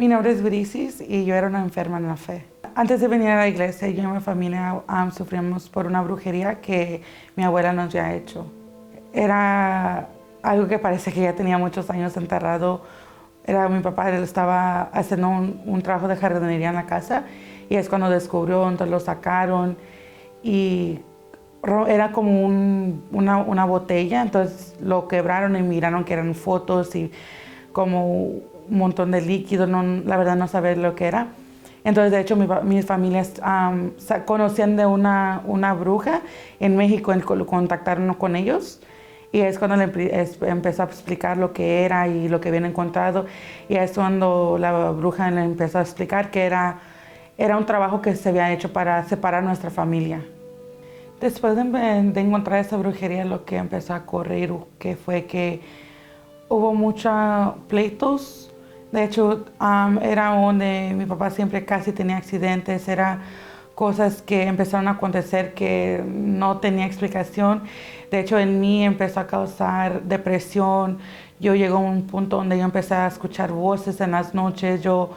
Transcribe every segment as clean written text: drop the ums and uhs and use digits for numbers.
Mi nombre es Brisis y yo era una enferma en la fe. Antes de venir a la iglesia, yo y mi familia sufrimos por una brujería que mi abuela nos había hecho. Era algo que parece que ya tenía muchos años enterrado. Mi papá, él estaba haciendo un trabajo de jardinería en la casa y es cuando descubrió, entonces lo sacaron y era como una botella, entonces lo quebraron y miraron que eran fotos y como un montón de líquido, la verdad no sabía lo que era. Entonces, de hecho, mis familias conocían de una bruja en México, contactaron con ellos. Y es cuando empezó a explicar lo que era y lo que habían encontrado. Y es cuando la bruja le empezó a explicar que era un trabajo que se había hecho para separar nuestra familia. Después de encontrar esa brujería, lo que empezó a correr que fue que hubo muchos pleitos. De hecho, era donde mi papá siempre casi tenía accidentes, era cosas que empezaron a acontecer que no tenía explicación. De hecho, en mí empezó a causar depresión. Yo llegué a un punto donde yo empecé a escuchar voces en las noches. Yo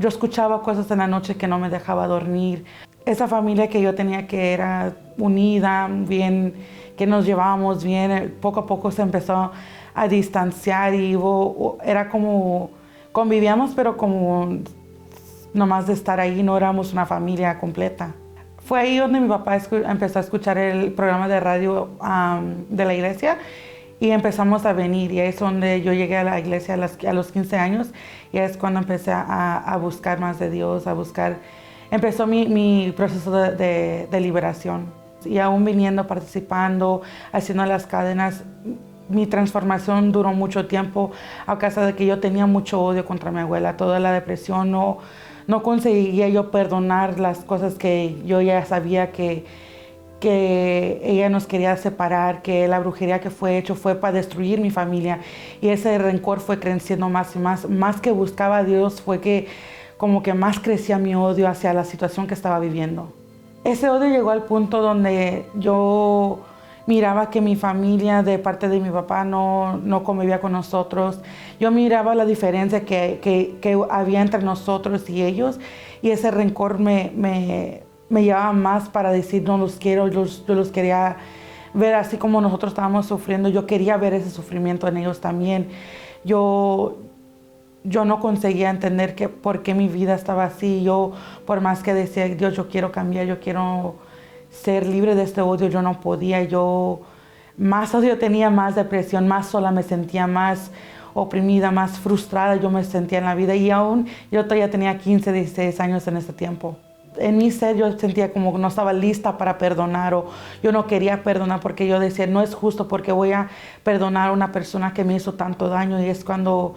escuchaba cosas en la noche que no me dejaba dormir. Esa familia que yo tenía que era unida, bien, que nos llevábamos bien, poco a poco se empezó a distanciar y era como, convivíamos, pero como nomás de estar ahí, no éramos una familia completa. Fue ahí donde mi papá empezó a escuchar el programa de radio de la iglesia y empezamos a venir. Y es donde yo llegué a la iglesia a los 15 años y es cuando empecé a buscar más de Dios, empezó mi proceso de liberación. Y aún viniendo, participando, haciendo las cadenas, mi transformación duró mucho tiempo a causa de que yo tenía mucho odio contra mi abuela, toda la depresión, no conseguía yo perdonar las cosas que yo ya sabía que ella nos quería separar, que la brujería que fue hecho fue para destruir mi familia. Y ese rencor fue creciendo más y más que buscaba a Dios, fue que como que más crecía mi odio hacia la situación que estaba viviendo. Ese odio llegó al punto donde yo miraba que mi familia de parte de mi papá no convivía con nosotros. Yo miraba la diferencia que había entre nosotros y ellos y ese rencor me llevaba más para decir no los quiero, yo los quería ver así como nosotros estábamos sufriendo. Yo quería ver ese sufrimiento en ellos también. Yo no conseguía entender por qué mi vida estaba así. Yo, por más que decía, Dios, yo quiero cambiar, yo quiero ser libre de este odio, yo no podía. Yo más odio tenía, más depresión, más sola me sentía, más oprimida, más frustrada yo me sentía en la vida. Y aún yo todavía tenía 15, 16 años en ese tiempo. En mi ser yo sentía como que no estaba lista para perdonar o yo no quería perdonar porque yo decía, no es justo porque voy a perdonar a una persona que me hizo tanto daño. Y es cuando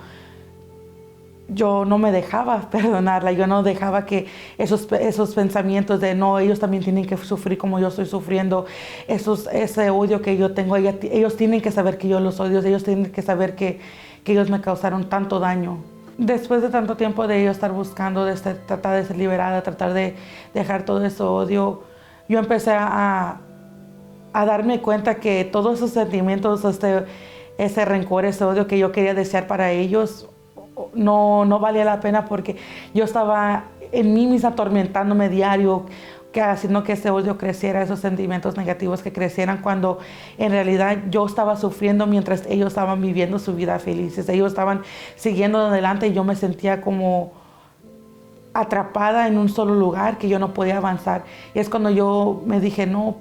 yo no me dejaba perdonarla, yo no dejaba que esos pensamientos de no, ellos también tienen que sufrir como yo estoy sufriendo, ese odio que yo tengo, ellos tienen que saber que yo los odio, ellos tienen que saber que ellos me causaron tanto daño. Después de tanto tiempo de yo estar buscando, tratar de ser liberada, tratar de dejar todo ese odio, yo empecé a darme cuenta que todos esos sentimientos, ese rencor, ese odio que yo quería desear para ellos, no valía la pena porque yo estaba en mí misma atormentándome diario, haciendo que ese odio creciera, esos sentimientos negativos que crecieran cuando en realidad yo estaba sufriendo mientras ellos estaban viviendo su vida felices. Ellos estaban siguiendo adelante y yo me sentía como atrapada en un solo lugar que yo no podía avanzar. Y es cuando yo me dije, no,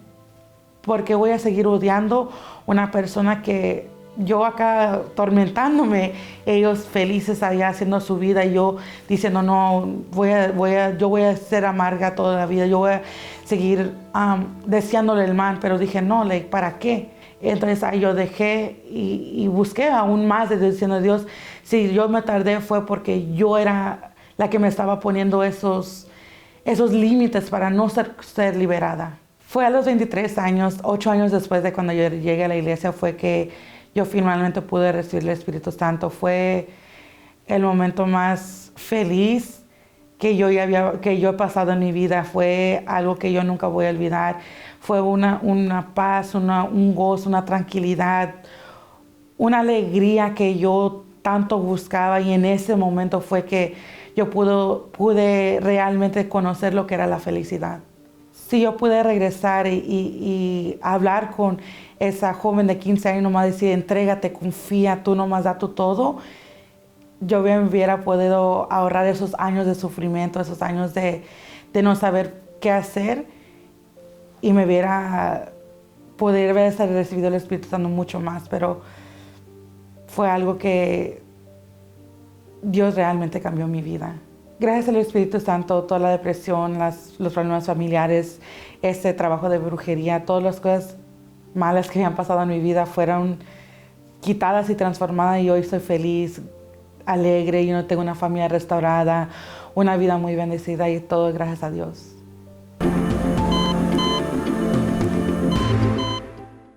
¿por qué voy a seguir odiando una persona que yo acá atormentándome, ellos felices allá haciendo su vida y yo diciendo no, yo voy a ser amarga toda la vida, yo voy a seguir deseándole el mal, pero dije no, ¿para qué? Entonces ahí yo dejé y busqué aún más diciendo Dios, si yo me tardé fue porque yo era la que me estaba poniendo esos límites para no ser liberada. Fue a los 23 años, 8 años después de cuando yo llegué a la iglesia, fue que yo finalmente pude recibir el Espíritu Santo. Fue el momento más feliz que yo he pasado en mi vida. Fue algo que yo nunca voy a olvidar. Fue una paz, un gozo, una tranquilidad, una alegría que yo tanto buscaba, y en ese momento fue que yo pude realmente conocer lo que era la felicidad. Si yo pude regresar y hablar con esa joven de 15 años, nomás decir, entrégate, confía, tú nomás da tu todo, yo me hubiera podido ahorrar esos años de sufrimiento, esos años de no saber qué hacer, y me hubiera podido haber recibido el Espíritu Santo mucho más, pero fue algo que Dios realmente cambió mi vida. Gracias al Espíritu Santo, toda la depresión, los problemas familiares, ese trabajo de brujería, todas las cosas malas que me han pasado en mi vida fueron quitadas y transformadas, y hoy soy feliz, alegre, y no tengo una familia restaurada, una vida muy bendecida, y todo gracias a Dios.